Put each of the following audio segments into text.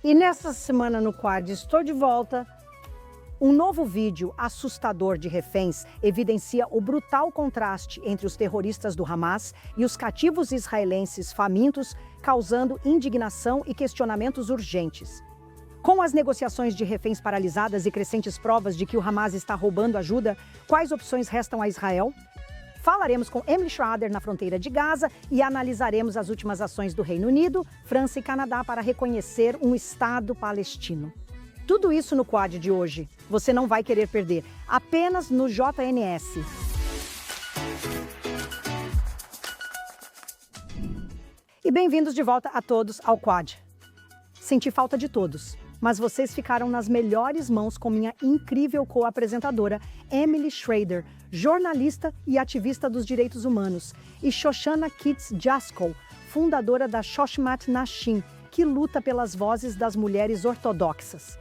E nessa semana no Quad estou de volta. Um novo vídeo assustador de reféns evidencia o brutal contraste entre os terroristas do Hamas e os cativos israelenses famintos, causando indignação e questionamentos urgentes. Com as negociações de reféns paralisadas e crescentes provas de que o Hamas está roubando ajuda, quais opções restam a Israel? Falaremos com Emily Schrader na fronteira de Gaza e analisaremos as últimas ações do Reino Unido, França e Canadá para reconhecer um Estado palestino. Tudo isso no Quad de hoje. Você não vai querer perder. Apenas no JNS. E bem-vindos de volta a todos ao Quad. Senti falta de todos, mas vocês ficaram nas melhores mãos com minha incrível co-apresentadora, Emily Schrader, jornalista e ativista dos direitos humanos, e Shoshana Kitts Jaskol, fundadora da Shoshmat Nashim, que luta pelas vozes das mulheres ortodoxas.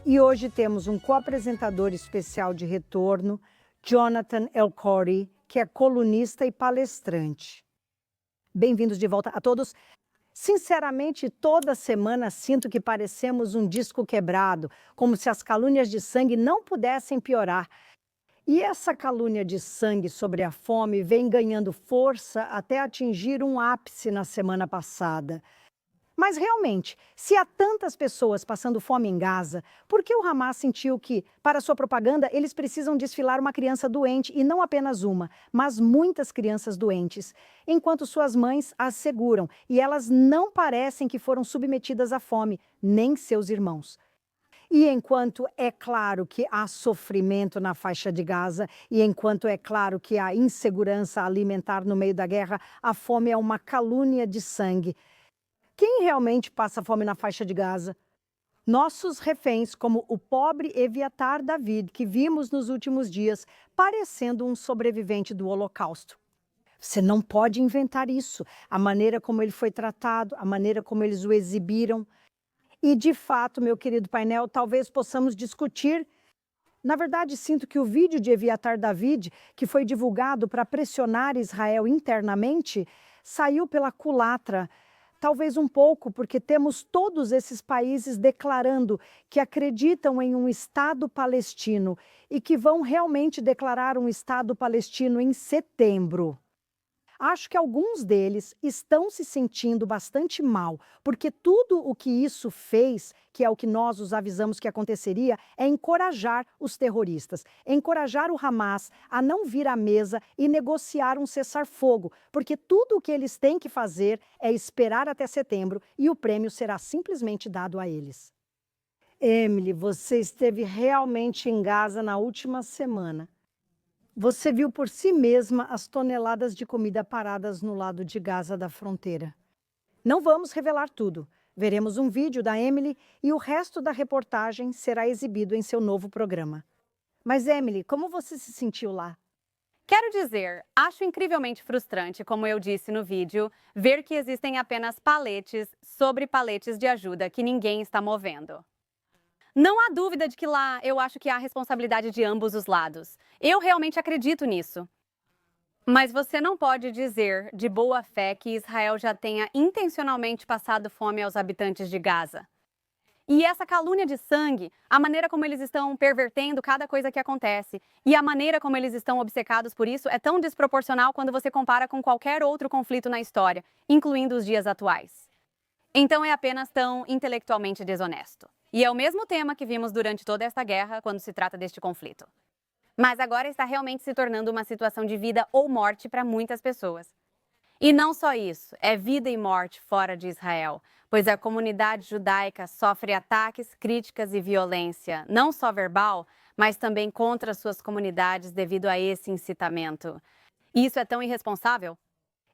E hoje temos um co-apresentador especial de retorno, Jonathan El-Khoury, que é colunista e palestrante. Bem-vindos de volta a todos. Sinceramente, toda semana sinto que parecemos um disco quebrado, como se as calúnias de sangue não pudessem piorar. E essa calúnia de sangue sobre a fome vem ganhando força até atingir um ápice na semana passada. Mas realmente, se há tantas pessoas passando fome em Gaza, por que o Hamas sentiu que, para sua propaganda, eles precisam desfilar uma criança doente e não apenas uma, mas muitas crianças doentes, enquanto suas mães as seguram e elas não parecem que foram submetidas à fome, nem seus irmãos? E enquanto é claro que há sofrimento na faixa de Gaza, e enquanto é claro que há insegurança alimentar no meio da guerra, a fome é uma calúnia de sangue. Quem realmente passa fome na faixa de Gaza? Nossos reféns, como o pobre Eviatar David, que vimos nos últimos dias, parecendo um sobrevivente do Holocausto. Você não pode inventar isso. A maneira como ele foi tratado, a maneira como eles o exibiram. E, de fato, meu querido painel, talvez possamos discutir. Na verdade, sinto que o vídeo de Eviatar David, que foi divulgado para pressionar Israel internamente, saiu pela culatra. Talvez um pouco, porque temos todos esses países declarando que acreditam em um Estado palestino e que vão realmente declarar um Estado palestino em setembro. Acho que alguns deles estão se sentindo bastante mal, porque tudo o que isso fez, que é o que nós os avisamos que aconteceria, é encorajar os terroristas, encorajar o Hamas a não vir à mesa e negociar um cessar-fogo, porque tudo o que eles têm que fazer é esperar até setembro e o prêmio será simplesmente dado a eles. Emily, você esteve realmente em Gaza na última semana. Você viu por si mesma as toneladas de comida paradas no lado de Gaza da fronteira. Não vamos revelar tudo. Veremos um vídeo da Emily e o resto da reportagem será exibido em seu novo programa. Mas, Emily, como você se sentiu lá? Quero dizer, acho incrivelmente frustrante, como eu disse no vídeo, ver que existem apenas paletes sobre paletes de ajuda que ninguém está movendo. Não há dúvida de que lá eu acho que há responsabilidade de ambos os lados. Eu realmente acredito nisso. Mas você não pode dizer de boa fé que Israel já tenha intencionalmente passado fome aos habitantes de Gaza. E essa calúnia de sangue, a maneira como eles estão pervertendo cada coisa que acontece e a maneira como eles estão obcecados por isso é tão desproporcional quando você compara com qualquer outro conflito na história, incluindo os dias atuais. Então é apenas tão intelectualmente desonesto. E é o mesmo tema que vimos durante toda esta guerra quando se trata deste conflito. Mas agora está realmente se tornando uma situação de vida ou morte para muitas pessoas. E não só isso, é vida e morte fora de Israel, pois a comunidade judaica sofre ataques, críticas e violência, não só verbal, mas também contra suas comunidades devido a esse incitamento. E isso é tão irresponsável?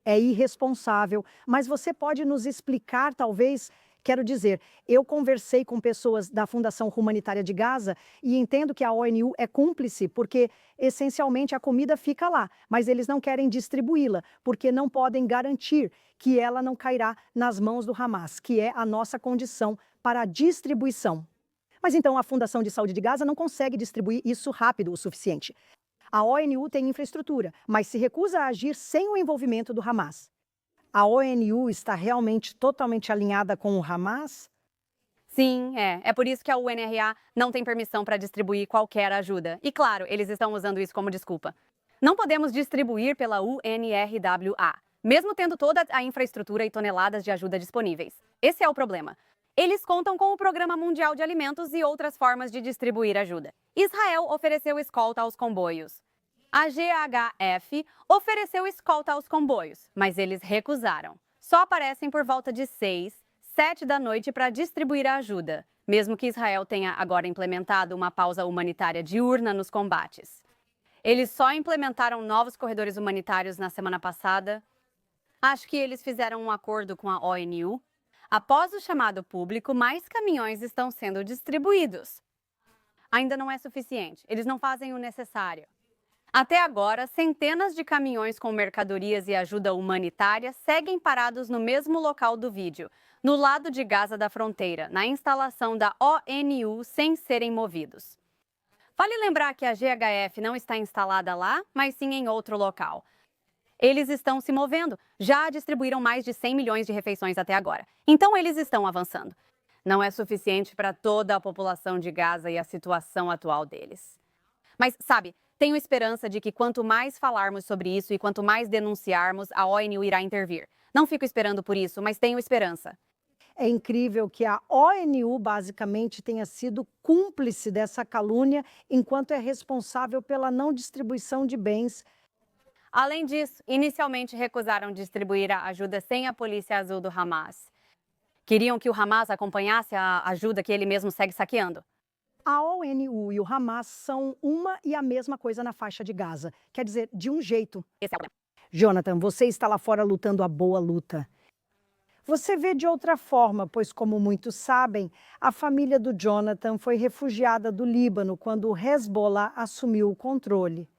É irresponsável, mas você pode nos explicar, talvez. Quero dizer, eu conversei com pessoas da Fundação Humanitária de Gaza e entendo que a ONU é cúmplice porque, essencialmente, a comida fica lá, mas eles não querem distribuí-la, porque não podem garantir que ela não cairá nas mãos do Hamas, que é a nossa condição para a distribuição. Mas então a Fundação de Saúde de Gaza não consegue distribuir isso rápido o suficiente. A ONU tem infraestrutura, mas se recusa a agir sem o envolvimento do Hamas. A ONU está realmente totalmente alinhada com o Hamas? Sim, é por isso que a UNRWA não tem permissão para distribuir qualquer ajuda. E claro, eles estão usando isso como desculpa. Não podemos distribuir pela UNRWA, mesmo tendo toda a infraestrutura e toneladas de ajuda disponíveis. Esse é o problema. Eles contam com o Programa Mundial de Alimentos e outras formas de distribuir ajuda. Israel ofereceu escolta aos comboios. A GHF ofereceu escolta aos comboios, mas eles recusaram. Só aparecem por volta de 6, 7 da noite para distribuir a ajuda, mesmo que Israel tenha agora implementado uma pausa humanitária diurna nos combates. Eles só implementaram novos corredores humanitários na semana passada. Acho que eles fizeram um acordo com a ONU. Após o chamado público, mais caminhões estão sendo distribuídos. Ainda não é suficiente, eles não fazem o necessário. Até agora, centenas de caminhões com mercadorias e ajuda humanitária seguem parados no mesmo local do vídeo, no lado de Gaza da fronteira, na instalação da ONU, sem serem movidos. Vale lembrar que a GHF não está instalada lá, mas sim em outro local. Eles estão se movendo, já distribuíram mais de 100 milhões de refeições até agora. Então eles estão avançando. Não é suficiente para toda a população de Gaza e a situação atual deles. Mas, sabe, tenho esperança de que quanto mais falarmos sobre isso e quanto mais denunciarmos, a ONU irá intervir. Não fico esperando por isso, mas tenho esperança. É incrível que a ONU basicamente tenha sido cúmplice dessa calúnia, enquanto é responsável pela não distribuição de bens. Além disso, inicialmente recusaram distribuir a ajuda sem a Polícia Azul do Hamas. Queriam que o Hamas acompanhasse a ajuda que ele mesmo segue saqueando. A ONU e o Hamas são uma e a mesma coisa na faixa de Gaza. Quer dizer, de um jeito. Esse é o problema. Jonathan, você está lá fora lutando a boa luta. Você vê de outra forma, pois, como muitos sabem, a família do Jonathan foi refugiada do Líbano quando o Hezbollah assumiu o controle.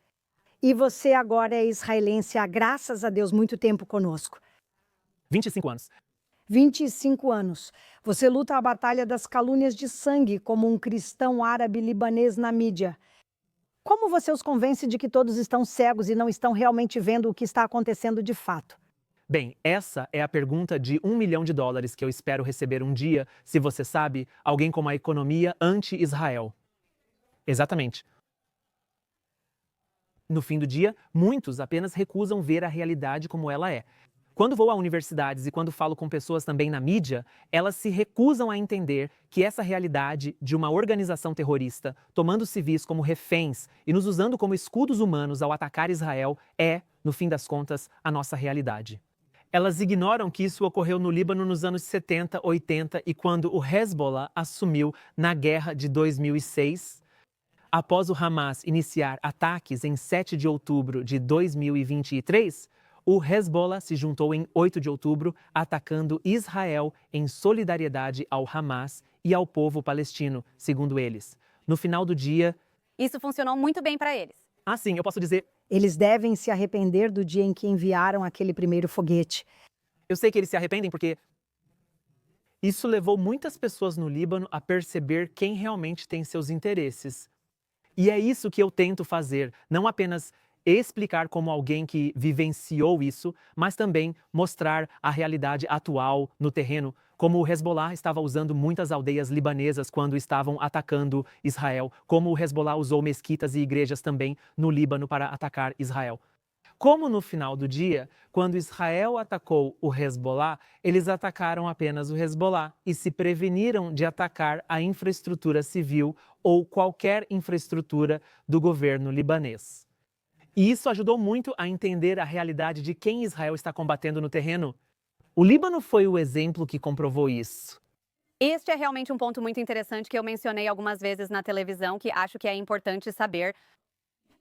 E você agora é israelense há, graças a Deus, muito tempo conosco. 25 anos. 25 anos. Você luta a batalha das calúnias de sangue como um cristão árabe libanês na mídia. Como você os convence de que todos estão cegos e não estão realmente vendo o que está acontecendo de fato? Bem, essa é a pergunta de $1 milhão que eu espero receber um dia, se você sabe, alguém com uma economia anti-Israel. Exatamente. No fim do dia, muitos apenas recusam ver a realidade como ela é. Quando vou a universidades e quando falo com pessoas também na mídia, elas se recusam a entender que essa realidade de uma organização terrorista tomando civis como reféns e nos usando como escudos humanos ao atacar Israel é, no fim das contas, a nossa realidade. Elas ignoram que isso ocorreu no Líbano nos anos 70, 80 e quando o Hezbollah assumiu na guerra de 2006. Após o Hamas iniciar ataques em 7 de outubro de 2023, o Hezbollah se juntou em 8 de outubro, atacando Israel em solidariedade ao Hamas e ao povo palestino, segundo eles. No final do dia... Isso funcionou muito bem para eles. Sim, eu posso dizer... Eles devem se arrepender do dia em que enviaram aquele primeiro foguete. Eu sei que eles se arrependem porque... Isso levou muitas pessoas no Líbano a perceber quem realmente tem seus interesses. E é isso que eu tento fazer, não apenas explicar como alguém que vivenciou isso, mas também mostrar a realidade atual no terreno, como o Hezbollah estava usando muitas aldeias libanesas quando estavam atacando Israel, como o Hezbollah usou mesquitas e igrejas também no Líbano para atacar Israel. Como no final do dia, quando Israel atacou o Hezbollah, eles atacaram apenas o Hezbollah e se preveniram de atacar a infraestrutura civil ou qualquer infraestrutura do governo libanês. E isso ajudou muito a entender a realidade de quem Israel está combatendo no terreno. O Líbano foi o exemplo que comprovou isso. Este é realmente um ponto muito interessante que eu mencionei algumas vezes na televisão, que acho que é importante saber.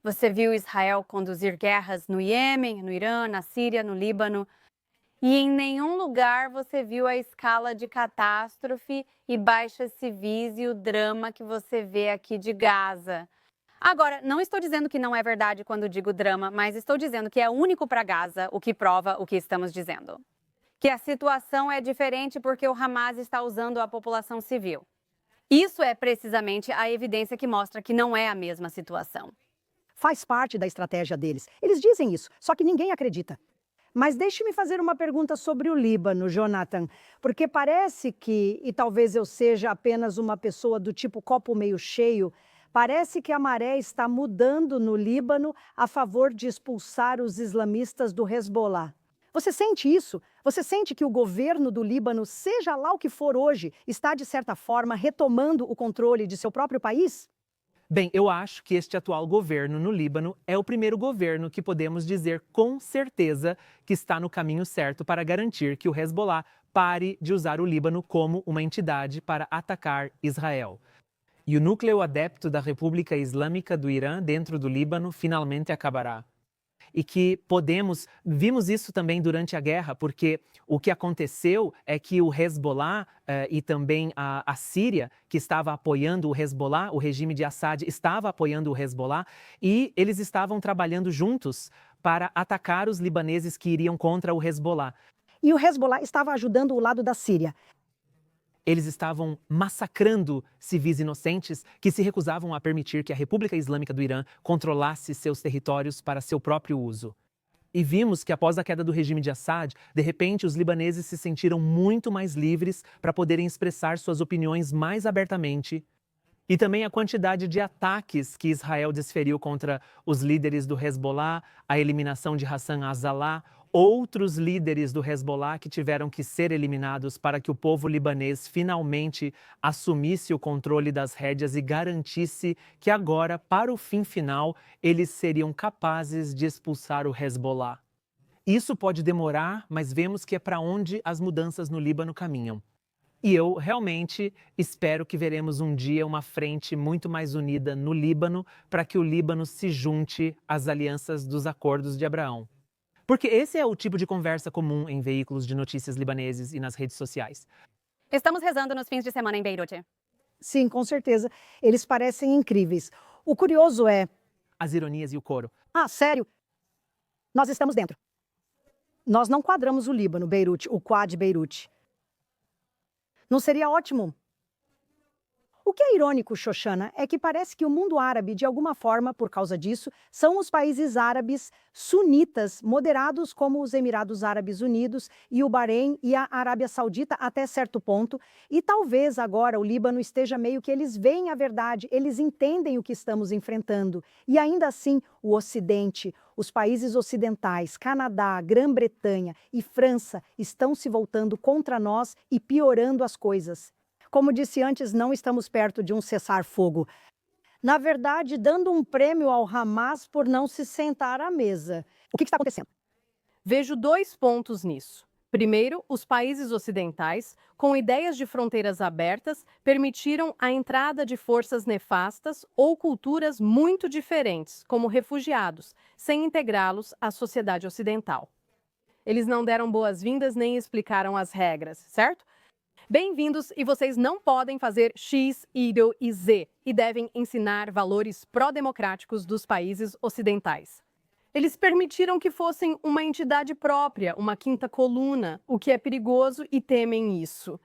Você viu Israel conduzir guerras no Iêmen, no Irã, na Síria, no Líbano. E em nenhum lugar você viu a escala de catástrofe e baixas civis e o drama que você vê aqui de Gaza. Agora, não estou dizendo que não é verdade quando digo drama, mas estou dizendo que é único para Gaza, o que prova o que estamos dizendo. Que a situação é diferente porque o Hamas está usando a população civil. Isso é precisamente a evidência que mostra que não é a mesma situação. Faz parte da estratégia deles. Eles dizem isso, só que ninguém acredita. Mas deixe-me fazer uma pergunta sobre o Líbano, Jonathan, porque parece que, e talvez eu seja apenas uma pessoa do tipo copo meio cheio, parece que a maré está mudando no Líbano a favor de expulsar os islamistas do Hezbollah. Você sente isso? Você sente que o governo do Líbano, seja lá o que for hoje, está, de certa forma, retomando o controle de seu próprio país? Bem, eu acho que este atual governo no Líbano é o primeiro governo que podemos dizer com certeza que está no caminho certo para garantir que o Hezbollah pare de usar o Líbano como uma entidade para atacar Israel. E o núcleo adepto da República Islâmica do Irã dentro do Líbano finalmente acabará. E que vimos isso também durante a guerra, porque o que aconteceu é que o Hezbollah e também a Síria, que estava apoiando o Hezbollah, o regime de Assad estava apoiando o Hezbollah, e eles estavam trabalhando juntos para atacar os libaneses que iriam contra o Hezbollah. E o Hezbollah estava ajudando o lado da Síria. Eles estavam massacrando civis inocentes que se recusavam a permitir que a República Islâmica do Irã controlasse seus territórios para seu próprio uso. E vimos que após a queda do regime de Assad, de repente os libaneses se sentiram muito mais livres para poderem expressar suas opiniões mais abertamente. E também a quantidade de ataques que Israel desferiu contra os líderes do Hezbollah, a eliminação de Hassan Nasrallah, outros líderes do Hezbollah que tiveram que ser eliminados para que o povo libanês finalmente assumisse o controle das rédeas e garantisse que agora, para o fim final, eles seriam capazes de expulsar o Hezbollah. Isso pode demorar, mas vemos que é para onde as mudanças no Líbano caminham. E eu realmente espero que veremos um dia uma frente muito mais unida no Líbano para que o Líbano se junte às alianças dos Acordos de Abraão. Porque esse é o tipo de conversa comum em veículos de notícias libaneses e nas redes sociais. Estamos rezando nos fins de semana em Beirute. Sim, com certeza. Eles parecem incríveis. O curioso é... As ironias e o coro. Ah, sério? Nós estamos dentro. Nós não quadramos o Líbano, Beirute, o Quad Beirute. Não seria ótimo? O que é irônico, Xoxana, é que parece que o mundo árabe, de alguma forma, por causa disso, são os países árabes sunitas, moderados como os Emirados Árabes Unidos e o Bahrein e a Arábia Saudita até certo ponto, e talvez agora o Líbano esteja meio que eles veem a verdade, eles entendem o que estamos enfrentando, e ainda assim o Ocidente, os países ocidentais, Canadá, Grã-Bretanha e França estão se voltando contra nós e piorando as coisas. Como disse antes, não estamos perto de um cessar-fogo. Na verdade, dando um prêmio ao Hamas por não se sentar à mesa. O que está acontecendo? Vejo 2 pontos nisso. Primeiro, os países ocidentais, com ideias de fronteiras abertas, permitiram a entrada de forças nefastas ou culturas muito diferentes, como refugiados, sem integrá-los à sociedade ocidental. Eles não deram boas-vindas nem explicaram as regras, certo? Bem-vindos, e vocês não podem fazer X, Y e Z e devem ensinar valores pró-democráticos dos países ocidentais. Eles permitiram que fossem uma entidade própria, uma quinta coluna, o que é perigoso e temem isso.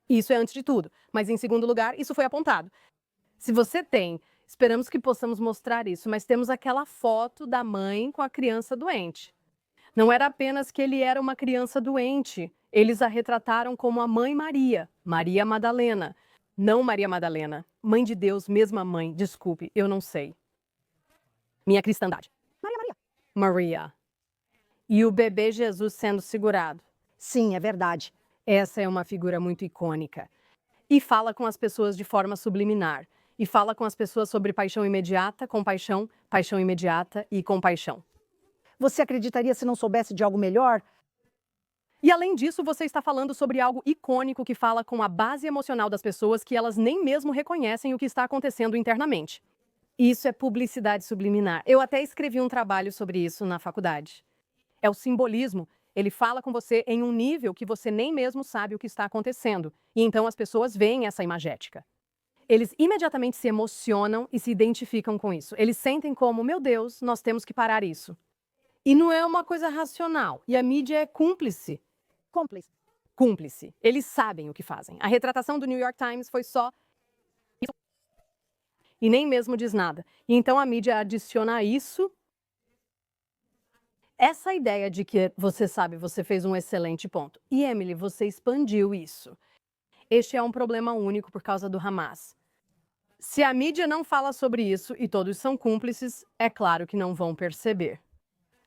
Isso é antes de tudo, mas em segundo lugar, isso foi apontado. Se você tem, esperamos que possamos mostrar isso, mas temos aquela foto da mãe com a criança doente. Não era apenas que ele era uma criança doente. Eles a retrataram como a Mãe Maria, Maria Madalena. Não Maria Madalena, Mãe de Deus, mesma mãe, desculpe, eu não sei. Minha cristandade. Maria. Maria. E o bebê Jesus sendo segurado. Sim, é verdade. Essa é uma figura muito icônica. E fala com as pessoas de forma subliminar. E fala com as pessoas sobre paixão imediata, compaixão, paixão imediata e compaixão. Você acreditaria se não soubesse de algo melhor? E além disso, você está falando sobre algo icônico que fala com a base emocional das pessoas que elas nem mesmo reconhecem o que está acontecendo internamente. Isso é publicidade subliminar. Eu até escrevi um trabalho sobre isso na faculdade. É o simbolismo. Ele fala com você em um nível que você nem mesmo sabe o que está acontecendo. E então as pessoas veem essa imagética. Eles imediatamente se emocionam e se identificam com isso. Eles sentem como, meu Deus, nós temos que parar isso. E não é uma coisa racional. E a mídia é cúmplice. Cúmplice. Eles sabem o que fazem. A retratação do New York Times foi só... E nem mesmo diz nada. E então a mídia adiciona a isso... Essa ideia de que você sabe, você fez um excelente ponto. E Emily, você expandiu isso. Este é um problema único por causa do Hamas. Se a mídia não fala sobre isso e todos são cúmplices, é claro que não vão perceber.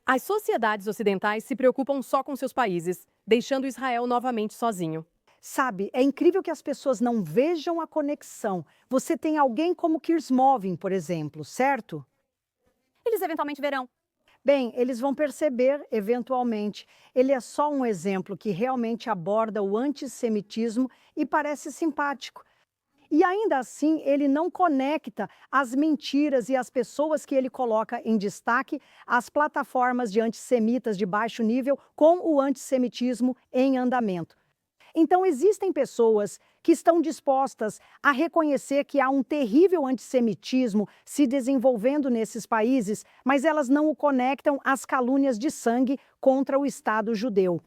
As sociedades ocidentais se preocupam só com seus países, deixando Israel novamente sozinho. Sabe, é incrível que as pessoas não vejam a conexão. Você tem alguém como Kirsmovin, por exemplo, certo? Eles eventualmente verão. Bem, eles vão perceber eventualmente. Ele é só um exemplo que realmente aborda o antissemitismo e parece simpático. E ainda assim, ele não conecta as mentiras e as pessoas que ele coloca em destaque às plataformas de antissemitas de baixo nível com o antissemitismo em andamento. Então, existem pessoas que estão dispostas a reconhecer que há um terrível antissemitismo se desenvolvendo nesses países, mas elas não o conectam às calúnias de sangue contra o Estado judeu.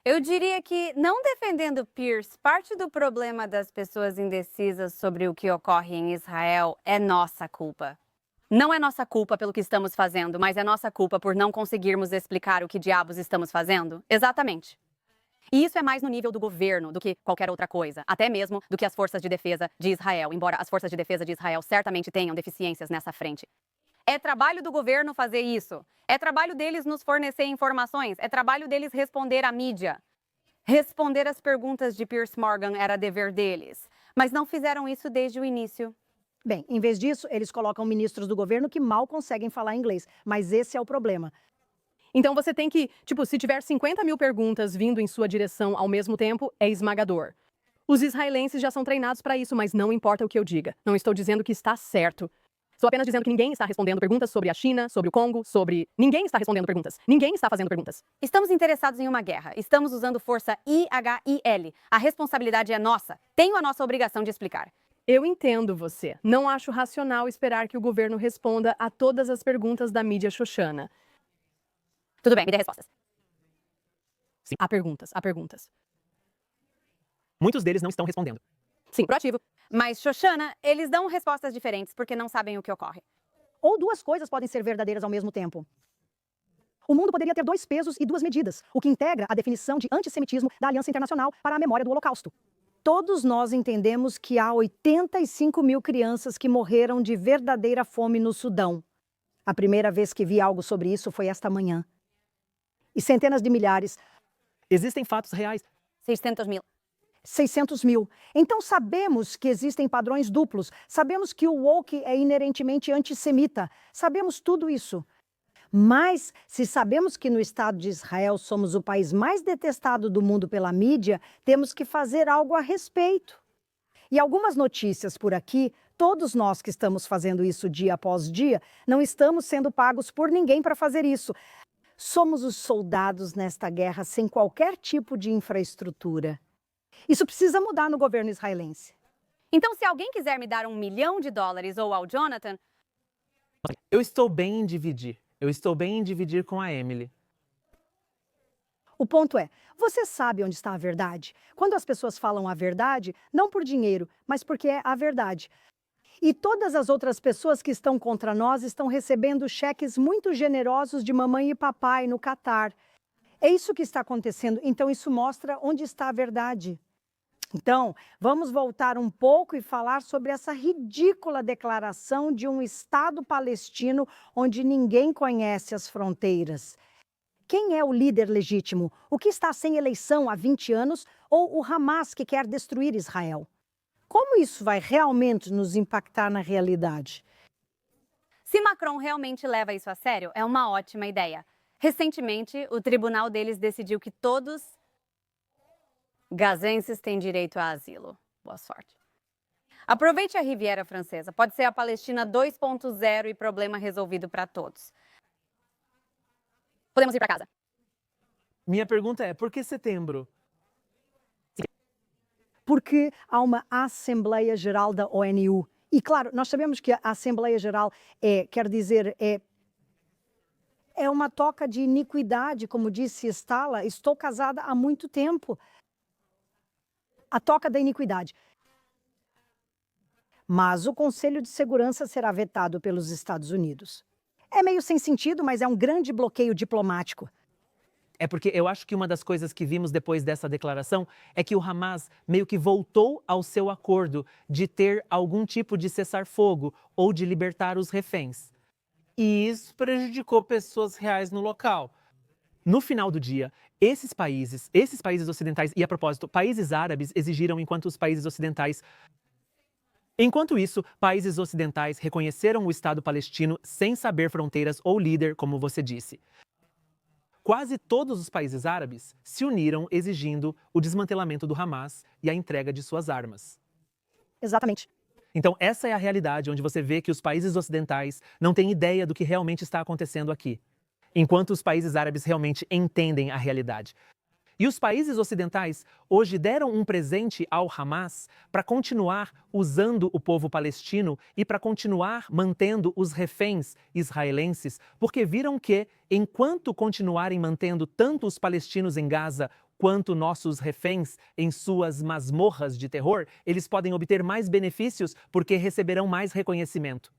Eu diria que, não defendendo Pierce, parte do problema das pessoas indecisas sobre o que ocorre em Israel é nossa culpa. Não é nossa culpa pelo que estamos fazendo, mas é nossa culpa por não conseguirmos explicar o que diabos estamos fazendo? Exatamente. E isso é mais no nível do governo do que qualquer outra coisa, até mesmo do que as forças de defesa de Israel, embora as forças de defesa de Israel certamente tenham deficiências nessa frente. É trabalho do governo fazer isso. É trabalho deles nos fornecer informações. É trabalho deles responder à mídia. Responder às perguntas de Piers Morgan era dever deles. Mas não fizeram isso desde o início. Bem, em vez disso, eles colocam ministros do governo que mal conseguem falar inglês, mas esse é o problema. Então você tem que, se tiver 50 mil perguntas vindo em sua direção ao mesmo tempo, é esmagador. Os israelenses já são treinados para isso, mas não importa o que eu diga. Não estou dizendo que está certo. Estou apenas dizendo que ninguém está respondendo perguntas sobre a China, sobre o Congo, Ninguém está respondendo perguntas. Ninguém está fazendo perguntas. Estamos interessados em uma guerra. Estamos usando força IHIL. A responsabilidade é nossa. Tenho a nossa obrigação de explicar. Eu entendo você. Não acho racional esperar que o governo responda a todas as perguntas da mídia xoxana. Tudo bem, me dê respostas. Sim. Há perguntas. Muitos deles não estão respondendo. Sim, proativo. Mas, Xoxana, eles dão respostas diferentes porque não sabem o que ocorre. Ou duas coisas podem ser verdadeiras ao mesmo tempo. O mundo poderia ter 2 pesos e 2 medidas, o que integra a definição de antissemitismo da Aliança Internacional para a Memória do Holocausto. Todos nós entendemos que há 85 mil crianças que morreram de verdadeira fome no Sudão. A primeira vez que vi algo sobre isso foi esta manhã. E centenas de milhares. Existem fatos reais. 600 mil. 600 mil. Então sabemos que existem padrões duplos. Sabemos que o woke é inerentemente antissemita. Sabemos tudo isso. Mas, se sabemos que no Estado de Israel somos o país mais detestado do mundo pela mídia, temos que fazer algo a respeito. E algumas notícias por aqui, todos nós que estamos fazendo isso dia após dia, não estamos sendo pagos por ninguém para fazer isso. Somos os soldados nesta guerra sem qualquer tipo de infraestrutura. Isso precisa mudar no governo israelense. Então, se alguém quiser me dar $1 milhão ou ao Jonathan, Eu estou bem em dividir. Eu estou bem em dividir com a Emily. O ponto é, você sabe onde está a verdade? Quando as pessoas falam a verdade, não por dinheiro, mas porque é a verdade. E todas as outras pessoas que estão contra nós estão recebendo cheques muito generosos de mamãe e papai no Catar. É isso que está acontecendo, então isso mostra onde está a verdade. Então, vamos voltar um pouco e falar sobre essa ridícula declaração de um Estado palestino onde ninguém conhece as fronteiras. Quem é o líder legítimo? O que está sem eleição há 20 anos ou o Hamas que quer destruir Israel? Como isso vai realmente nos impactar na realidade? se Macron realmente leva isso a sério, é uma ótima ideia. Recentemente, o tribunal deles decidiu que todos gazenses têm direito a asilo. Boa sorte. Aproveite a Riviera Francesa. Pode ser a Palestina 2.0 e problema resolvido para todos. Podemos ir para casa. Minha pergunta é, por que setembro? Porque há uma Assembleia Geral da ONU. E, claro, nós sabemos que a Assembleia Geral é uma toca de iniquidade, como disse Stala. Estou casada há muito tempo. A toca da iniquidade. Mas o Conselho de Segurança será vetado pelos Estados Unidos. É meio sem sentido, mas é um grande bloqueio diplomático. É porque eu acho que uma das coisas que vimos depois dessa declaração é que o Hamas meio que voltou ao seu acordo de ter algum tipo de cessar-fogo ou de libertar os reféns. E isso prejudicou pessoas reais no local. No final do dia, esses países ocidentais, e a propósito, países árabes exigiram enquanto isso, países ocidentais reconheceram o Estado palestino sem saber fronteiras ou líder, como você disse. Quase todos os países árabes se uniram exigindo o desmantelamento do Hamas e a entrega de suas armas. Exatamente. Então, essa é a realidade onde você vê que os países ocidentais não têm ideia do que realmente está acontecendo aqui, enquanto os países árabes realmente entendem a realidade. E os países ocidentais hoje deram um presente ao Hamas para continuar usando o povo palestino e para continuar mantendo os reféns israelenses, porque viram que, enquanto continuarem mantendo tanto os palestinos em Gaza quanto nossos reféns em suas masmorras de terror, eles podem obter mais benefícios porque receberão mais reconhecimento.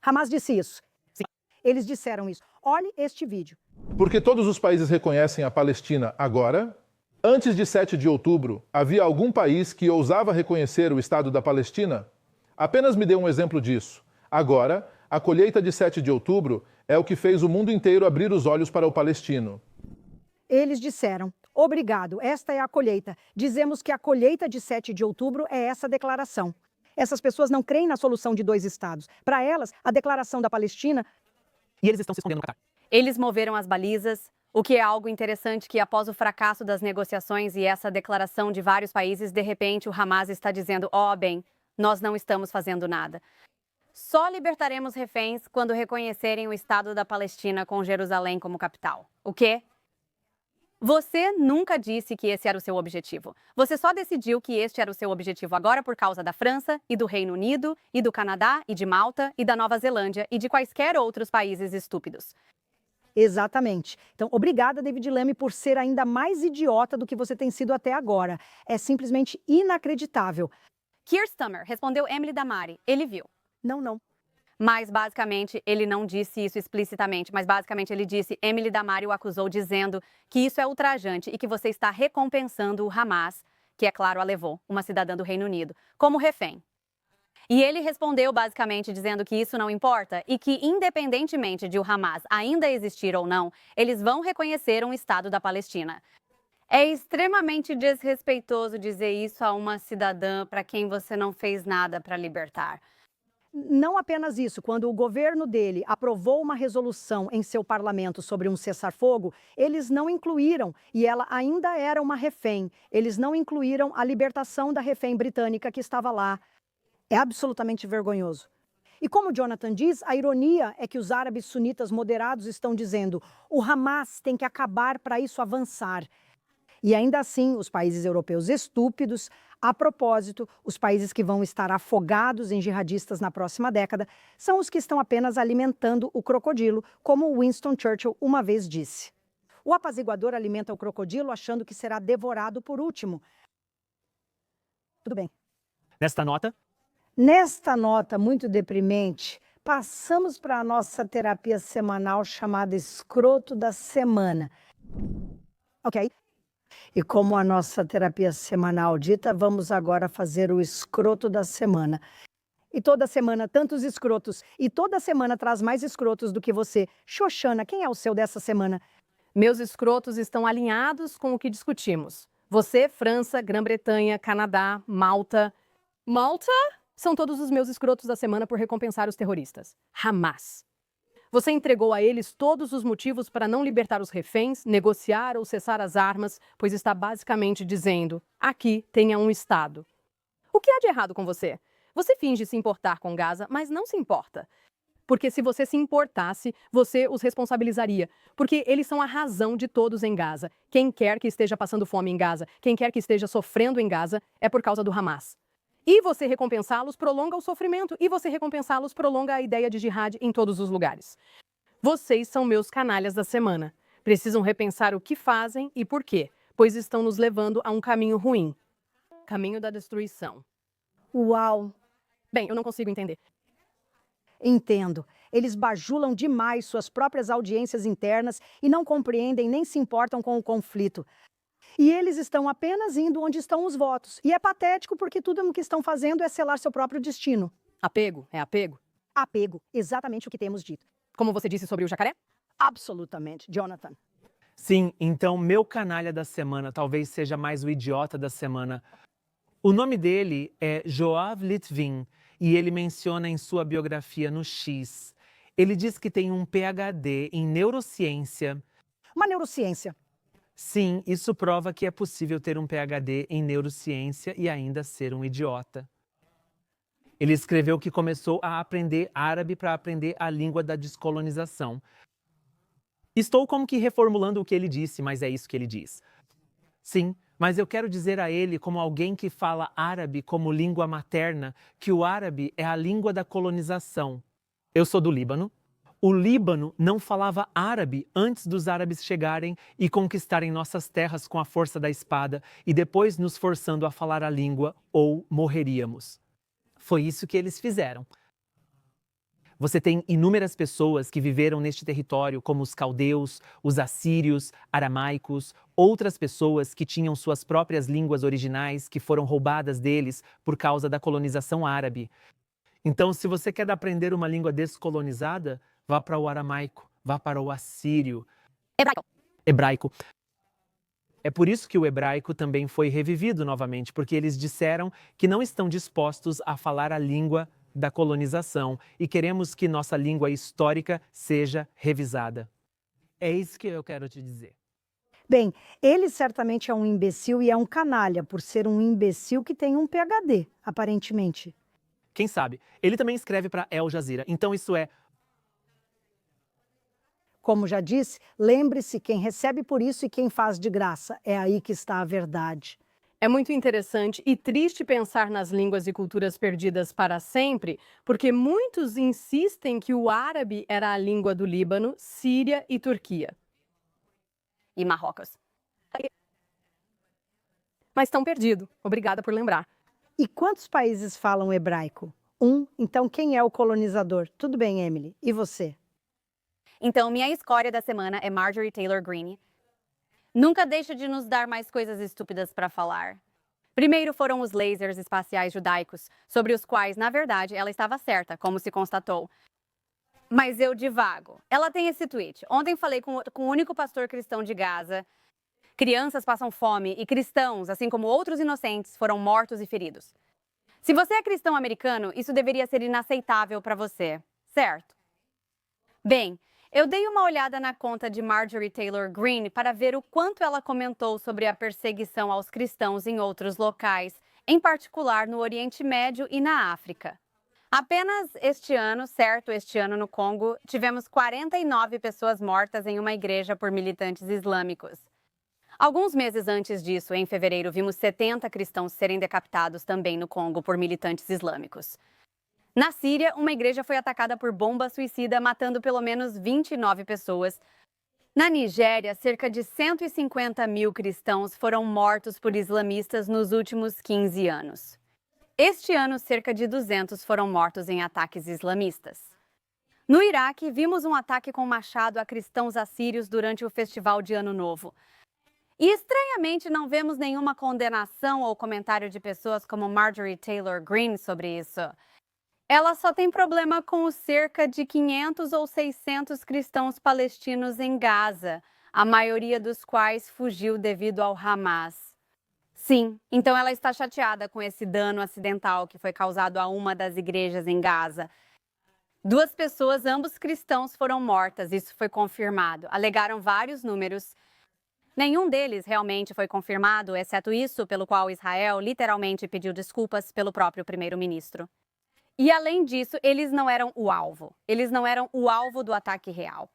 Hamas disse isso. Sim. Eles disseram isso. Olhe este vídeo. Porque todos os países reconhecem a Palestina agora? Antes de 7 de outubro, havia algum país que ousava reconhecer o Estado da Palestina? Apenas me dê um exemplo disso. Agora, a colheita de 7 de outubro é o que fez o mundo inteiro abrir os olhos para o palestino. Eles disseram, obrigado, esta é a colheita. Dizemos que a colheita de 7 de outubro é essa declaração. Essas pessoas não creem na solução de 2 estados. Para elas, a declaração da Palestina... E eles estão se escondendo no Catar. Eles moveram as balizas, o que é algo interessante que após o fracasso das negociações e essa declaração de vários países, de repente o Hamas está dizendo, bem, nós não estamos fazendo nada. Só libertaremos reféns quando reconhecerem o Estado da Palestina com Jerusalém como capital. O quê? Você nunca disse que esse era o seu objetivo. Você só decidiu que este era o seu objetivo agora por causa da França e do Reino Unido e do Canadá e de Malta e da Nova Zelândia e de quaisquer outros países estúpidos. Exatamente. Então, obrigada, David Lammy, por ser ainda mais idiota do que você tem sido até agora. É simplesmente inacreditável. Keir Starmer respondeu Emily Damari. Ele viu. Não. Mas, basicamente, ele não disse isso explicitamente, mas, basicamente, ele disse, Emily Damari o acusou dizendo que isso é ultrajante e que você está recompensando o Hamas, que, é claro, a levou, uma cidadã do Reino Unido, como refém. E ele respondeu, basicamente, dizendo que isso não importa e que, independentemente de o Hamas ainda existir ou não, eles vão reconhecer um Estado da Palestina. É extremamente desrespeitoso dizer isso a uma cidadã para quem você não fez nada para libertar. Não apenas isso, quando o governo dele aprovou uma resolução em seu parlamento sobre um cessar-fogo, eles não incluíram, e ela ainda era uma refém, eles não incluíram a libertação da refém britânica que estava lá. É absolutamente vergonhoso. E como Jonathan diz, a ironia é que os árabes sunitas moderados estão dizendo o Hamas tem que acabar para isso avançar. E ainda assim, os países europeus estúpidos, a propósito, os países que vão estar afogados em jihadistas na próxima década, são os que estão apenas alimentando o crocodilo, como Winston Churchill uma vez disse. O apaziguador alimenta o crocodilo achando que será devorado por último. Tudo bem. Nesta nota muito deprimente, passamos para a nossa terapia semanal chamada Escroto da Semana. Ok? E como a nossa terapia semanal dita, vamos agora fazer o escroto da semana. E toda semana, tantos escrotos. E toda semana traz mais escrotos do que você. Xoxana, quem é o seu dessa semana? Meus escrotos estão alinhados com o que discutimos. Você, França, Grã-Bretanha, Canadá, Malta. Malta? São todos os meus escrotos da semana por recompensar os terroristas. Hamas. Você entregou a eles todos os motivos para não libertar os reféns, negociar ou cessar as armas, pois está basicamente dizendo, aqui tenha um Estado. O que há de errado com você? Você finge se importar com Gaza, mas não se importa. Porque se você se importasse, você os responsabilizaria. Porque eles são a razão de todos em Gaza. Quem quer que esteja passando fome em Gaza, quem quer que esteja sofrendo em Gaza, é por causa do Hamas. E você recompensá-los prolonga o sofrimento, e você recompensá-los prolonga a ideia de jihad em todos os lugares. Vocês são meus canalhas da semana. Precisam repensar o que fazem e por quê, pois estão nos levando a um caminho ruim. Caminho da destruição. Uau! Bem, eu não consigo entender. Entendo. Eles bajulam demais suas próprias audiências internas e não compreendem nem se importam com o conflito. E eles estão apenas indo onde estão os votos. E é patético porque tudo o que estão fazendo é selar seu próprio destino. Apego é apego? Apego, exatamente o que temos dito. Como você disse sobre o jacaré? Absolutamente, Jonathan. Sim, então meu canalha da semana talvez seja mais o idiota da semana. O nome dele é Yoav Litvin e ele menciona em sua biografia no X. Ele diz que tem um PhD em neurociência. Uma neurociência. Sim, isso prova que é possível ter um PhD em neurociência e ainda ser um idiota. Ele escreveu que começou a aprender árabe para aprender a língua da descolonização. Estou como que reformulando o que ele disse, mas é isso que ele diz. Sim, mas eu quero dizer a ele, como alguém que fala árabe como língua materna, que o árabe é a língua da colonização. Eu sou do Líbano. O Líbano não falava árabe antes dos árabes chegarem e conquistarem nossas terras com a força da espada e depois nos forçando a falar a língua ou morreríamos. Foi isso que eles fizeram. Você tem inúmeras pessoas que viveram neste território, como os caldeus, os assírios, aramaicos, outras pessoas que tinham suas próprias línguas originais que foram roubadas deles por causa da colonização árabe. Então, se você quer aprender uma língua descolonizada, vá para o aramaico, vá para o assírio. Hebraico. É por isso que o hebraico também foi revivido novamente, porque eles disseram que não estão dispostos a falar a língua da colonização e queremos que nossa língua histórica seja revisada. É isso que eu quero te dizer. Bem, ele certamente é um imbecil e é um canalha por ser um imbecil que tem um PhD, aparentemente. Quem sabe? Ele também escreve para Al Jazeera, então isso é... Como já disse, lembre-se, quem recebe por isso e quem faz de graça. É aí que está a verdade. É muito interessante e triste pensar nas línguas e culturas perdidas para sempre, porque muitos insistem que o árabe era a língua do Líbano, Síria e Turquia. E Marrocos. Mas estão perdidos. Obrigada por lembrar. E quantos países falam hebraico? Então quem é o colonizador? Tudo bem, Emily. E você? Então, minha escória da semana é Marjorie Taylor Greene. Nunca deixa de nos dar mais coisas estúpidas para falar. Primeiro foram os lasers espaciais judaicos, sobre os quais, na verdade, ela estava certa, como se constatou. Mas eu divago. Ela tem esse tweet. Ontem falei com o único pastor cristão de Gaza. Crianças passam fome e cristãos, assim como outros inocentes, foram mortos e feridos. Se você é cristão americano, isso deveria ser inaceitável para você, certo? Bem, eu dei uma olhada na conta de Marjorie Taylor Greene para ver o quanto ela comentou sobre a perseguição aos cristãos em outros locais, em particular no Oriente Médio e na África. Apenas este ano no Congo, tivemos 49 pessoas mortas em uma igreja por militantes islâmicos. Alguns meses antes disso, em fevereiro, vimos 70 cristãos serem decapitados também no Congo por militantes islâmicos. Na Síria, uma igreja foi atacada por bomba suicida, matando pelo menos 29 pessoas. Na Nigéria, cerca de 150 mil cristãos foram mortos por islamistas nos últimos 15 anos. Este ano, cerca de 200 foram mortos em ataques islamistas. No Iraque, vimos um ataque com machado a cristãos assírios durante o festival de Ano Novo. E, estranhamente, não vemos nenhuma condenação ou comentário de pessoas como Marjorie Taylor Greene sobre isso. Ela só tem problema com os cerca de 500 ou 600 cristãos palestinos em Gaza, a maioria dos quais fugiu devido ao Hamas. Sim, então ela está chateada com esse dano acidental que foi causado a uma das igrejas em Gaza. 2 pessoas, ambos cristãos, foram mortas, isso foi confirmado. Alegaram vários números. Nenhum deles realmente foi confirmado, exceto isso pelo qual Israel literalmente pediu desculpas pelo próprio primeiro-ministro. E, além disso, eles não eram o alvo. Eles não eram o alvo do ataque real.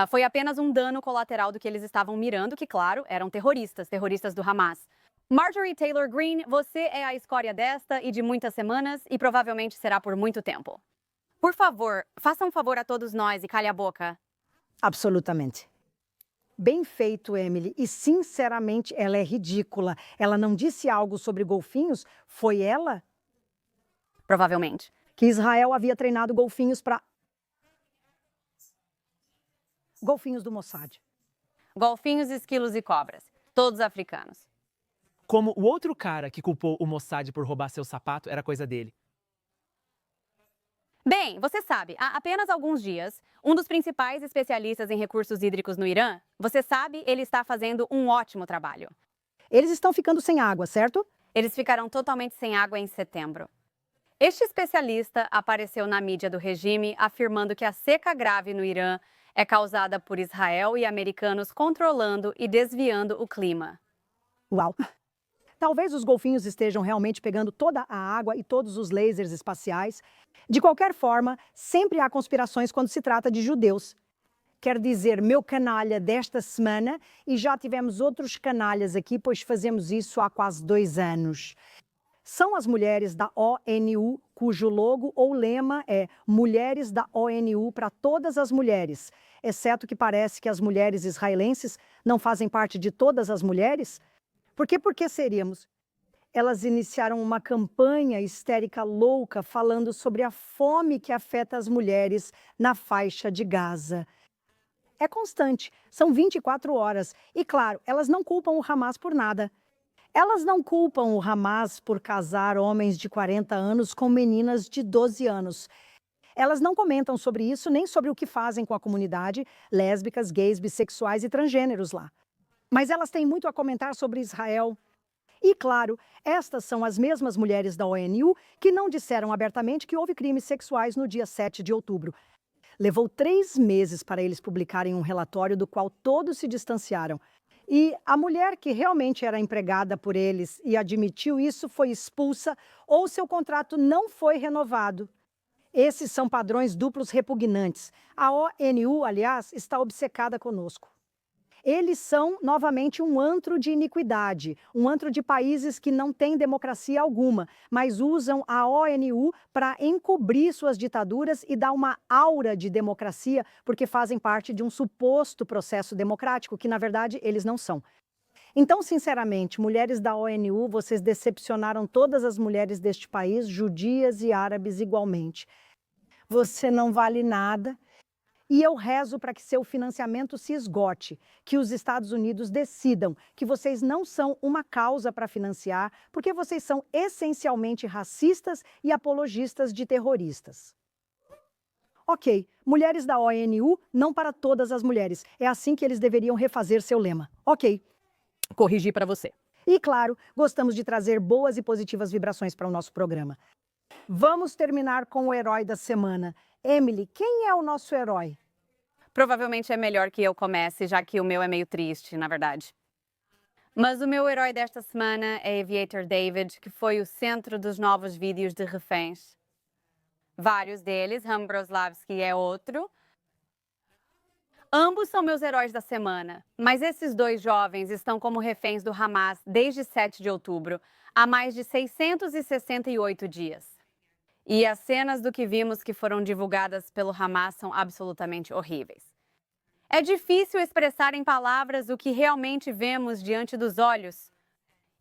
Foi apenas um dano colateral do que eles estavam mirando, que, claro, eram terroristas do Hamas. Marjorie Taylor Greene, você é a escória desta e de muitas semanas e provavelmente será por muito tempo. Por favor, faça um favor a todos nós e calhe a boca. Absolutamente. Bem feito, Emily. E, sinceramente, ela é ridícula. Ela não disse algo sobre golfinhos? Foi ela? Provavelmente. Que Israel havia treinado golfinhos para... Golfinhos do Mossad. Golfinhos, esquilos e cobras, todos africanos. Como o outro cara que culpou o Mossad por roubar seu sapato era coisa dele. Bem, você sabe, há apenas alguns dias, um dos principais especialistas em recursos hídricos no Irã, você sabe, ele está fazendo um ótimo trabalho. Eles estão ficando sem água, certo? Eles ficaram totalmente sem água em setembro. Este especialista apareceu na mídia do regime afirmando que a seca grave no Irã é causada por Israel e americanos controlando e desviando o clima. Uau! Talvez os golfinhos estejam realmente pegando toda a água e todos os lasers espaciais. De qualquer forma, sempre há conspirações quando se trata de judeus. Quer dizer, meu canalha desta semana, e já tivemos outros canalhas aqui, pois fazemos isso há quase 2 anos. São as mulheres da ONU, cujo logo ou lema é Mulheres da ONU para todas as mulheres, exceto que parece que as mulheres israelenses não fazem parte de todas as mulheres. Por que seríamos? Elas iniciaram uma campanha histérica louca falando sobre a fome que afeta as mulheres na faixa de Gaza. É constante, são 24 horas. E claro, elas não culpam o Hamas por nada. Elas não culpam o Hamas por casar homens de 40 anos com meninas de 12 anos. Elas não comentam sobre isso nem sobre o que fazem com a comunidade, lésbicas, gays, bissexuais e transgêneros lá. Mas elas têm muito a comentar sobre Israel. E, claro, estas são as mesmas mulheres da ONU que não disseram abertamente que houve crimes sexuais no dia 7 de outubro. Levou 3 meses para eles publicarem um relatório do qual todos se distanciaram. E a mulher que realmente era empregada por eles e admitiu isso foi expulsa ou seu contrato não foi renovado. Esses são padrões duplos repugnantes. A ONU, aliás, está obcecada conosco. Eles são, novamente, um antro de iniquidade, um antro de países que não têm democracia alguma, mas usam a ONU para encobrir suas ditaduras e dar uma aura de democracia, porque fazem parte de um suposto processo democrático, que, na verdade, eles não são. Então, sinceramente, mulheres da ONU, vocês decepcionaram todas as mulheres deste país, judias e árabes igualmente. Você não vale nada. E eu rezo para que seu financiamento se esgote, que os Estados Unidos decidam que vocês não são uma causa para financiar, porque vocês são essencialmente racistas e apologistas de terroristas. Ok, mulheres da ONU, não para todas as mulheres. É assim que eles deveriam refazer seu lema. Ok. Corrigi para você. E, claro, gostamos de trazer boas e positivas vibrações para o nosso programa. Vamos terminar com o herói da semana. Emily, quem é o nosso herói? Provavelmente é melhor que eu comece, já que o meu é meio triste, na verdade. Mas o meu herói desta semana é Aviator David, que foi o centro dos novos vídeos de reféns. Vários deles, Hambroslavski é outro. Ambos são meus heróis da semana, mas esses 2 jovens estão como reféns do Hamas desde 7 de outubro, há mais de 668 dias. E as cenas do que vimos que foram divulgadas pelo Hamas são absolutamente horríveis. É difícil expressar em palavras o que realmente vemos diante dos olhos.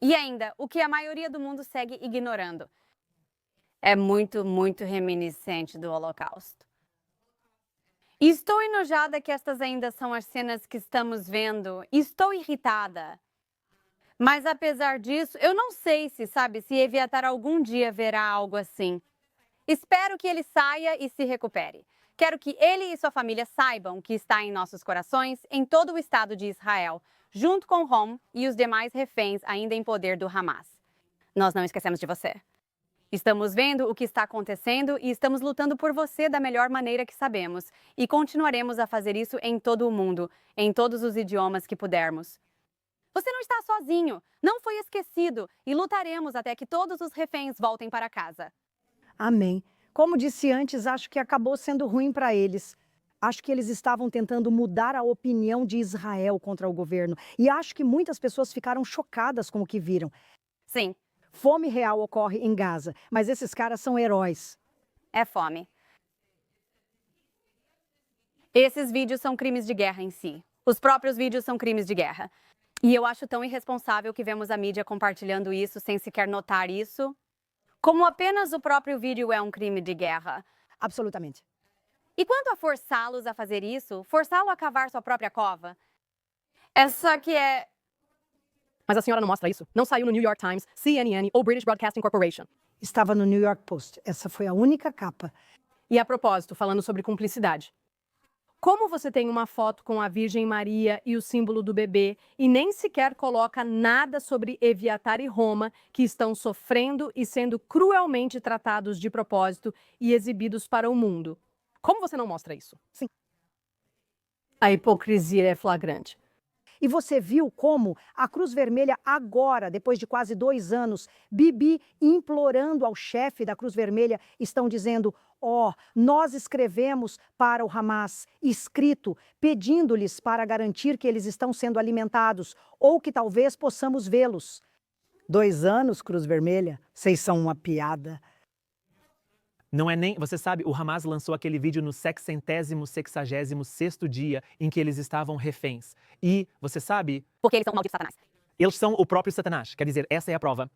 E ainda, o que a maioria do mundo segue ignorando. É muito, muito reminiscente do Holocausto. E estou enojada que estas ainda são as cenas que estamos vendo. Estou irritada. Mas apesar disso, eu não sei se Eviatar algum dia verá algo assim. Espero que ele saia e se recupere. Quero que ele e sua família saibam que está em nossos corações, em todo o Estado de Israel, junto com Hom e os demais reféns ainda em poder do Hamas. Nós não esquecemos de você. Estamos vendo o que está acontecendo e estamos lutando por você da melhor maneira que sabemos. E continuaremos a fazer isso em todo o mundo, em todos os idiomas que pudermos. Você não está sozinho, não foi esquecido e lutaremos até que todos os reféns voltem para casa. Amém. Como disse antes, acho que acabou sendo ruim para eles. Acho que eles estavam tentando mudar a opinião de Israel contra o governo. E acho que muitas pessoas ficaram chocadas com o que viram. Sim. Fome real ocorre em Gaza, mas esses caras são heróis. É fome. Esses vídeos são crimes de guerra em si. Os próprios vídeos são crimes de guerra. E eu acho tão irresponsável que vemos a mídia compartilhando isso sem sequer notar isso. Como apenas o próprio vídeo é um crime de guerra. Absolutamente. E quanto a forçá-los a fazer isso, forçá-lo a cavar sua própria cova? Essa que é... Mas a senhora não mostra isso. Não saiu no New York Times, CNN ou British Broadcasting Corporation. Estava no New York Post. Essa foi a única capa. E a propósito, falando sobre cumplicidade. Como você tem uma foto com a Virgem Maria e o símbolo do bebê e nem sequer coloca nada sobre Eviatar e Roma, que estão sofrendo e sendo cruelmente tratados de propósito e exibidos para o mundo? Como você não mostra isso? Sim. A hipocrisia é flagrante. E você viu como a Cruz Vermelha agora, depois de quase 2 anos, Bibi implorando ao chefe da Cruz Vermelha, estão dizendo: nós escrevemos para o Hamas, escrito, pedindo-lhes para garantir que eles estão sendo alimentados ou que talvez possamos vê-los. 2 anos, Cruz Vermelha? Vocês são uma piada. Não é nem... Você sabe, o Hamas lançou aquele vídeo no 666º dia em que eles estavam reféns. E, você sabe... Porque eles são malditos Satanás. Eles são o próprio Satanás. Quer dizer, essa é a prova.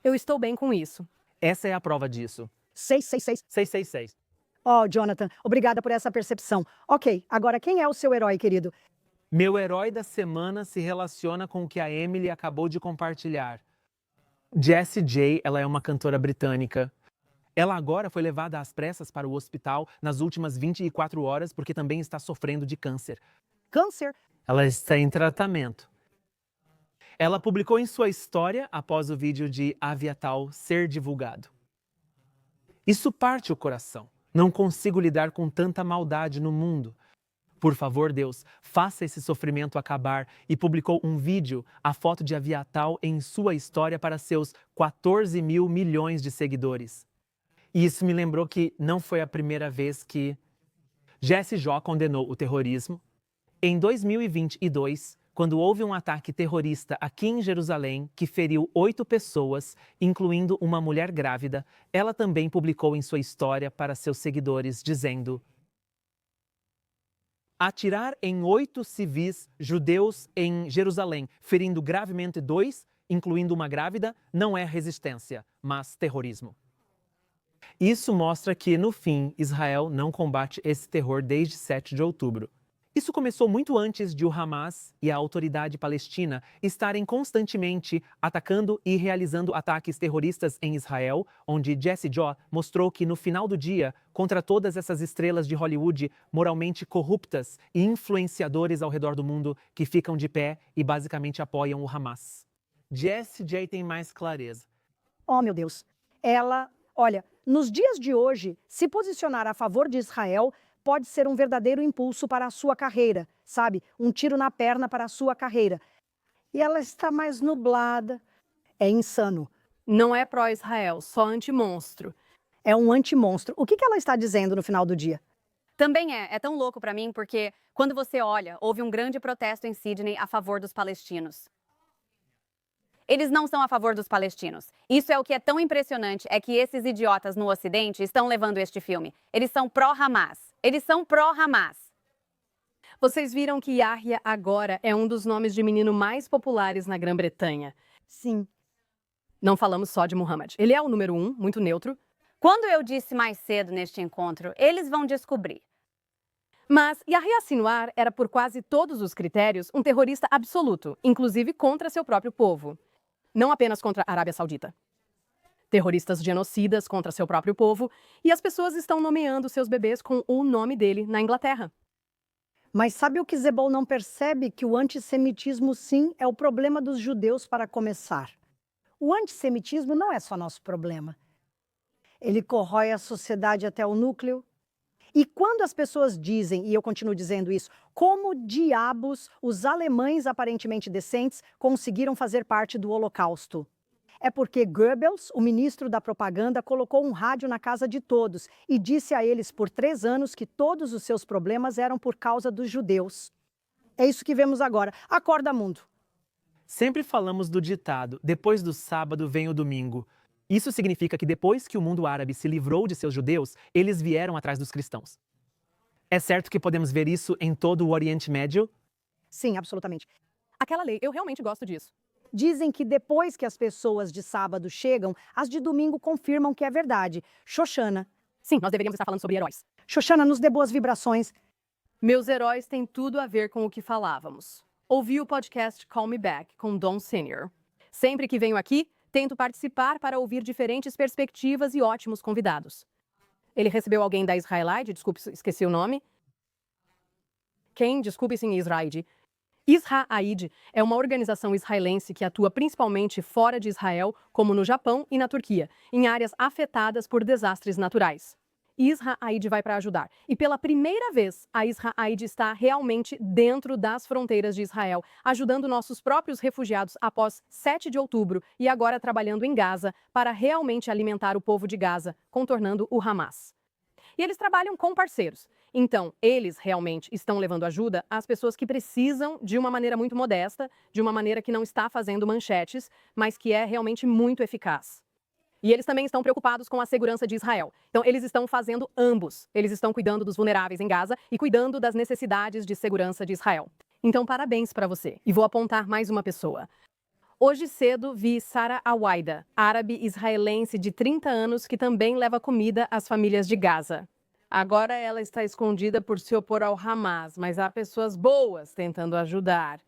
Eu estou bem com isso. Essa é a prova disso. 666. 666. Jonathan, obrigada por essa percepção. Ok, agora quem é o seu herói, querido? Meu herói da semana se relaciona com o que a Emily acabou de compartilhar. Jessie J, ela é uma cantora britânica. Ela agora foi levada às pressas para o hospital nas últimas 24 horas porque também está sofrendo de câncer. Câncer? Ela está em tratamento. Ela publicou em sua história após o vídeo de Aviatal ser divulgado. Isso parte o coração. Não consigo lidar com tanta maldade no mundo. Por favor, Deus, faça esse sofrimento acabar. E publicou um vídeo, a foto de Aviatal em sua história para seus 14 mil milhões de seguidores. E isso me lembrou que não foi a primeira vez que Jessie J condenou o terrorismo. Em 2022, quando houve um ataque terrorista aqui em Jerusalém que feriu 8 pessoas, incluindo uma mulher grávida, ela também publicou em sua história para seus seguidores, dizendo: atirar em 8 civis judeus em Jerusalém, ferindo gravemente 2, incluindo uma grávida, não é resistência, mas terrorismo. Isso mostra que, no fim, Israel não combate esse terror desde 7 de outubro. Isso começou muito antes de o Hamas e a autoridade palestina estarem constantemente atacando e realizando ataques terroristas em Israel, onde Jessie J mostrou que, no final do dia, contra todas essas estrelas de Hollywood moralmente corruptas e influenciadores ao redor do mundo que ficam de pé e basicamente apoiam o Hamas. Jessie J tem mais clareza. Oh, meu Deus. Ela, olha, nos dias de hoje, se posicionar a favor de Israel pode ser um verdadeiro impulso para a sua carreira, sabe? Um tiro na perna para a sua carreira. E ela está mais nublada. É insano. Não é pró-Israel, só anti-monstro. É um anti-monstro. O que ela está dizendo no final do dia? Também é tão louco pra mim porque, quando você olha, houve um grande protesto em Sydney a favor dos palestinos. Eles não são a favor dos palestinos. Isso é o que é tão impressionante, é que esses idiotas no Ocidente estão levando este filme. Eles são pró-Hamas. Eles são pró-Hamas. Vocês viram que Yahya agora é um dos nomes de menino mais populares na Grã-Bretanha. Sim. Não falamos só de Muhammad. Ele é o número 1, muito neutro. Quando eu disse mais cedo neste encontro, eles vão descobrir. Mas Yahya Sinwar era, por quase todos os critérios, um terrorista absoluto, inclusive contra seu próprio povo. Não apenas contra a Arábia Saudita. Terroristas genocidas contra seu próprio povo, e as pessoas estão nomeando seus bebês com o nome dele na Inglaterra. Mas sabe o que Zebol não percebe? Que o antissemitismo, sim, é o problema dos judeus para começar. O antissemitismo não é só nosso problema. Ele corrói a sociedade até o núcleo. E quando as pessoas dizem, e eu continuo dizendo isso, como diabos os alemães aparentemente decentes conseguiram fazer parte do Holocausto? É porque Goebbels, o ministro da propaganda, colocou um rádio na casa de todos e disse a eles por 3 anos que todos os seus problemas eram por causa dos judeus. É isso que vemos agora. Acorda, mundo. Sempre falamos do ditado, depois do sábado vem o domingo. Isso significa que depois que o mundo árabe se livrou de seus judeus, eles vieram atrás dos cristãos. É certo que podemos ver isso em todo o Oriente Médio? Sim, absolutamente. Aquela lei, eu realmente gosto disso. Dizem que depois que as pessoas de sábado chegam, as de domingo confirmam que é verdade. Shoshana. Sim, nós deveríamos estar falando sobre heróis. Xoxana, nos dê boas vibrações. Meus heróis têm tudo a ver com o que falávamos. Ouvi o podcast Call Me Back com Don Senior. Sempre que venho aqui, tento participar para ouvir diferentes perspectivas e ótimos convidados. Ele recebeu alguém da Israelite, desculpe, esqueci o nome. Quem? Desculpe, sim, Israelite. Israaid é uma organização israelense que atua principalmente fora de Israel, como no Japão e na Turquia, em áreas afetadas por desastres naturais. Israaid vai para ajudar. E pela primeira vez, a Israaid está realmente dentro das fronteiras de Israel, ajudando nossos próprios refugiados após 7 de outubro e agora trabalhando em Gaza para realmente alimentar o povo de Gaza, contornando o Hamas. E eles trabalham com parceiros. Então, eles realmente estão levando ajuda às pessoas que precisam de uma maneira muito modesta, de uma maneira que não está fazendo manchetes, mas que é realmente muito eficaz. E eles também estão preocupados com a segurança de Israel. Então, eles estão fazendo ambos. Eles estão cuidando dos vulneráveis em Gaza e cuidando das necessidades de segurança de Israel. Então, parabéns para você. E vou apontar mais uma pessoa. Hoje cedo vi Sara Awaida, árabe israelense de 30 anos que também leva comida às famílias de Gaza. Agora ela está escondida por se opor ao Hamas, mas há pessoas boas tentando ajudar.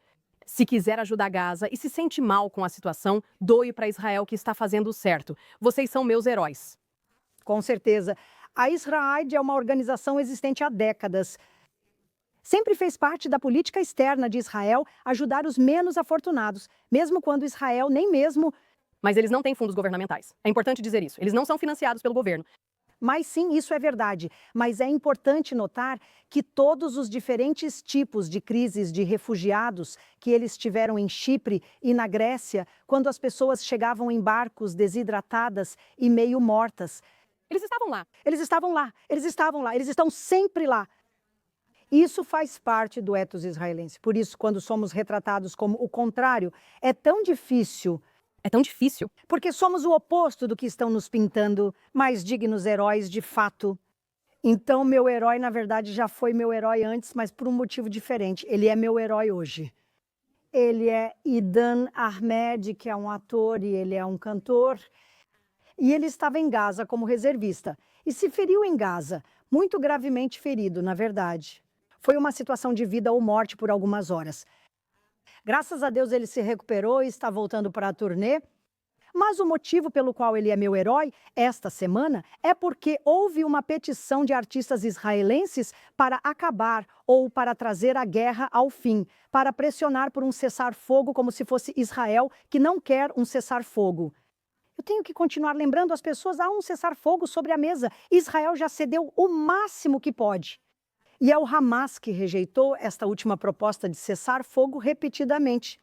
Se quiser ajudar Gaza e se sente mal com a situação, doe para Israel que está fazendo o certo. Vocês são meus heróis. Com certeza. A Israaid é uma organização existente há décadas. Sempre fez parte da política externa de Israel ajudar os menos afortunados, mesmo quando Israel nem mesmo... Mas eles não têm fundos governamentais. É importante dizer isso. Eles não são financiados pelo governo. Mas sim, isso é verdade. Mas é importante notar que todos os diferentes tipos de crises de refugiados que eles tiveram em Chipre e na Grécia, quando as pessoas chegavam em barcos desidratadas e meio mortas. Eles estavam lá. Eles estavam lá, eles estavam lá, eles estão sempre lá. Isso faz parte do ethos israelense. Por isso, quando somos retratados como o contrário, é tão difícil. É tão difícil. Porque somos o oposto do que estão nos pintando, mais dignos heróis de fato. Então, meu herói, na verdade, já foi meu herói antes, mas por um motivo diferente. Ele é meu herói hoje. Ele é Idan Ahmed, que é um ator e ele é um cantor. E ele estava em Gaza como reservista. E se feriu em Gaza, muito gravemente ferido, na verdade. Foi uma situação de vida ou morte por algumas horas. Graças a Deus ele se recuperou e está voltando para a turnê. Mas o motivo pelo qual ele é meu herói esta semana é porque houve uma petição de artistas israelenses para acabar ou para trazer a guerra ao fim, para pressionar por um cessar-fogo como se fosse Israel que não quer um cessar-fogo. Eu tenho que continuar lembrando as pessoas, há um cessar-fogo sobre a mesa. Israel já cedeu o máximo que pode. E é o Hamas que rejeitou esta última proposta de cessar-fogo repetidamente.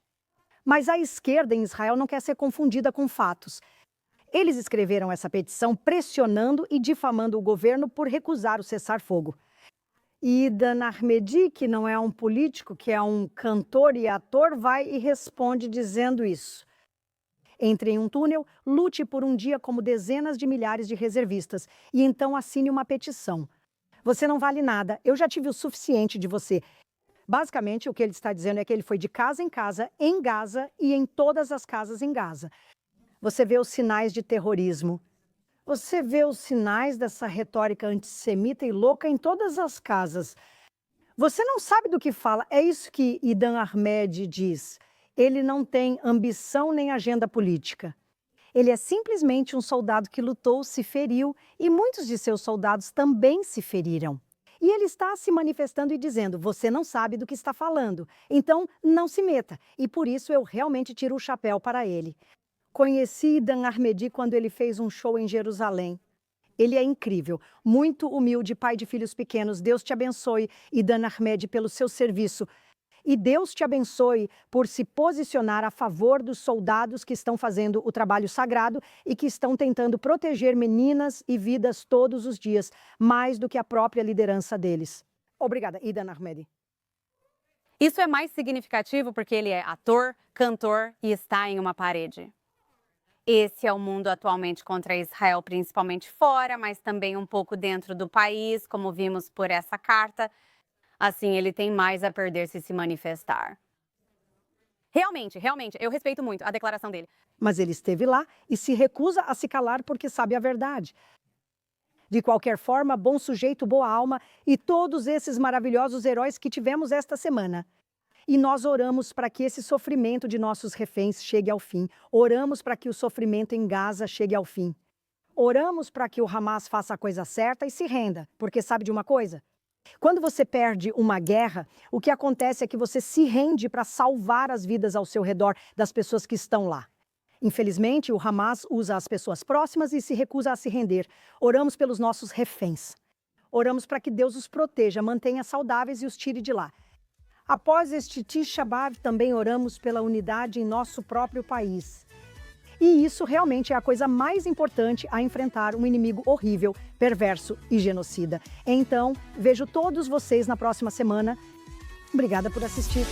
Mas a esquerda em Israel não quer ser confundida com fatos. Eles escreveram essa petição pressionando e difamando o governo por recusar o cessar-fogo. E Idan Ahmedi, que não é um político, que é um cantor e ator, vai e responde dizendo isso. Entre em um túnel, lute por um dia como dezenas de milhares de reservistas e então assine uma petição. Você não vale nada, eu já tive o suficiente de você. Basicamente, o que ele está dizendo é que ele foi de casa em Gaza e em todas as casas em Gaza. Você vê os sinais de terrorismo. Você vê os sinais dessa retórica antissemita e louca em todas as casas. Você não sabe do que fala. É isso que Idan Ahmed diz. Ele não tem ambição nem agenda política. Ele é simplesmente um soldado que lutou, se feriu, e muitos de seus soldados também se feriram. E ele está se manifestando e dizendo, você não sabe do que está falando, então não se meta. E por isso eu realmente tiro o chapéu para ele. Conheci Idan Ahmedi quando ele fez um show em Jerusalém. Ele é incrível, muito humilde, pai de filhos pequenos. Deus te abençoe, Idan Ahmedi, pelo seu serviço. E Deus te abençoe por se posicionar a favor dos soldados que estão fazendo o trabalho sagrado e que estão tentando proteger meninas e vidas todos os dias, mais do que a própria liderança deles. Obrigada, Idan Ahmedi. Isso é mais significativo porque ele é ator, cantor e está em uma parede. Esse é o mundo atualmente contra Israel, principalmente fora, mas também um pouco dentro do país, como vimos por essa carta. Assim, ele tem mais a perder se manifestar. Realmente, eu respeito muito a declaração dele. Mas ele esteve lá e se recusa a se calar porque sabe a verdade. De qualquer forma, bom sujeito, boa alma e todos esses maravilhosos heróis que tivemos esta semana. E nós oramos para que esse sofrimento de nossos reféns chegue ao fim. Oramos para que o sofrimento em Gaza chegue ao fim. Oramos para que o Hamas faça a coisa certa e se renda, porque sabe de uma coisa? Quando você perde uma guerra, o que acontece é que você se rende para salvar as vidas ao seu redor das pessoas que estão lá. Infelizmente, o Hamas usa as pessoas próximas e se recusa a se render. Oramos pelos nossos reféns. Oramos para que Deus os proteja, mantenha saudáveis e os tire de lá. Após este Tisha B'Av, também oramos pela unidade em nosso próprio país. E isso realmente é a coisa mais importante a enfrentar um inimigo horrível, perverso e genocida. Então, vejo todos vocês na próxima semana. Obrigada por assistir.